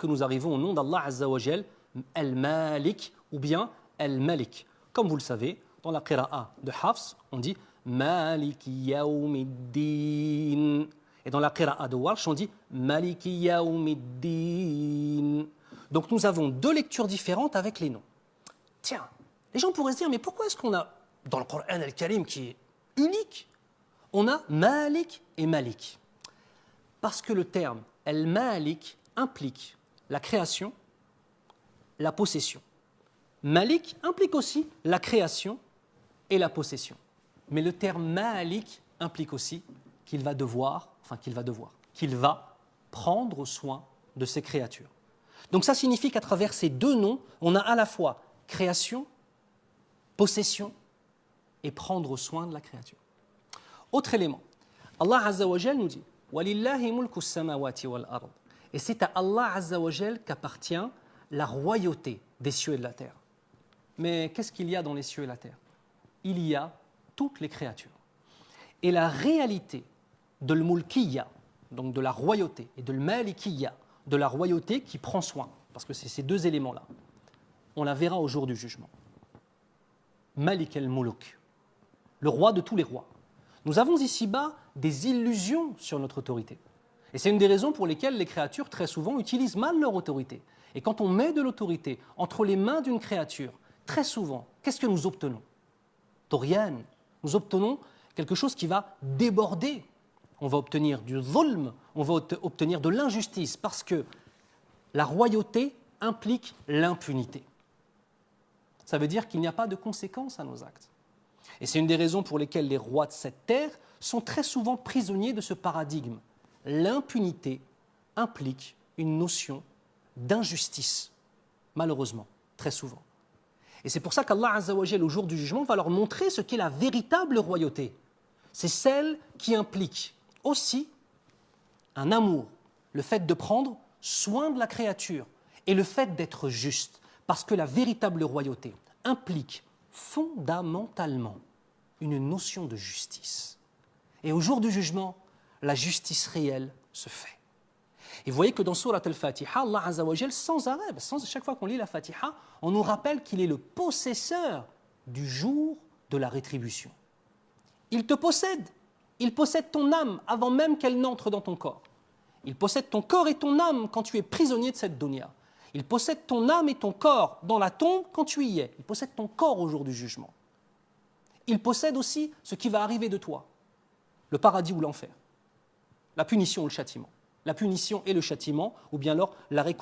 que nous arrivons au nom d'Allah Azza wa Jal, Al-Malik ou bien Al-Malik. Comme vous le savez, dans la qira'a de Hafs, on dit Maliki Yawmiddin. Et dans la qira'a de Warsh, on dit Maliki Yawmiddin. Donc nous avons deux lectures différentes avec les noms. Tiens, les gens pourraient se dire, mais pourquoi est-ce qu'on a, dans le Coran al-Karim qui est unique, on a Malik et Malik? Parce que le terme Al-Malik implique la création, la possession. Malik implique aussi la création et la possession. Mais le terme Malik implique aussi qu'il va prendre soin de ses créatures. Donc ça signifie qu'à travers ces deux noms, on a à la fois création, possession et prendre soin de la créature. Autre élément, Allah Azza wa Jal nous dit Walillahi mulku samawati wal ard. Et c'est à Allah Azza wa Jal qu'appartient la royauté des cieux et de la terre. Mais qu'est-ce qu'il y a dans les cieux et la terre? Il y a toutes les créatures. Et la réalité de l'mulkiyya, donc de la royauté, et de l'malikiyya, de la royauté qui prend soin, parce que c'est ces deux éléments-là, on la verra au jour du jugement. Malik al-Muluk, le roi de tous les rois. Nous avons ici-bas des illusions sur notre autorité. Et c'est une des raisons pour lesquelles les créatures, très souvent, utilisent mal leur autorité. Et quand on met de l'autorité entre les mains d'une créature, très souvent, qu'est-ce que nous obtenons? Torian, nous obtenons quelque chose qui va déborder. On va obtenir du zulm, on va obtenir de l'injustice, parce que la royauté implique l'impunité. Ça veut dire qu'il n'y a pas de conséquences à nos actes. Et c'est une des raisons pour lesquelles les rois de cette terre sont très souvent prisonniers de ce paradigme. L'impunité implique une notion d'injustice, malheureusement, très souvent. Et c'est pour ça qu'Allah Azza wa Jal, au jour du jugement, va leur montrer ce qu'est la véritable royauté. C'est celle qui implique aussi un amour, le fait de prendre soin de la créature et le fait d'être juste. Parce que la véritable royauté implique fondamentalement une notion de justice. Et au jour du jugement, la justice réelle se fait. Et vous voyez que dans Surat al-Fatiha, Allah Azza wa Jal, sans arrêt, chaque fois qu'on lit la Fatiha, on nous rappelle qu'il est le possesseur du jour de la rétribution. Il te possède. Il possède ton âme avant même qu'elle n'entre dans ton corps. Il possède ton corps et ton âme quand tu es prisonnier de cette dunya. Il possède ton âme et ton corps dans la tombe quand tu y es. Il possède ton corps au jour du jugement. Il possède aussi ce qui va arriver de toi, le paradis ou l'enfer, la punition ou le châtiment. La punition et le châtiment, ou bien alors la récompense.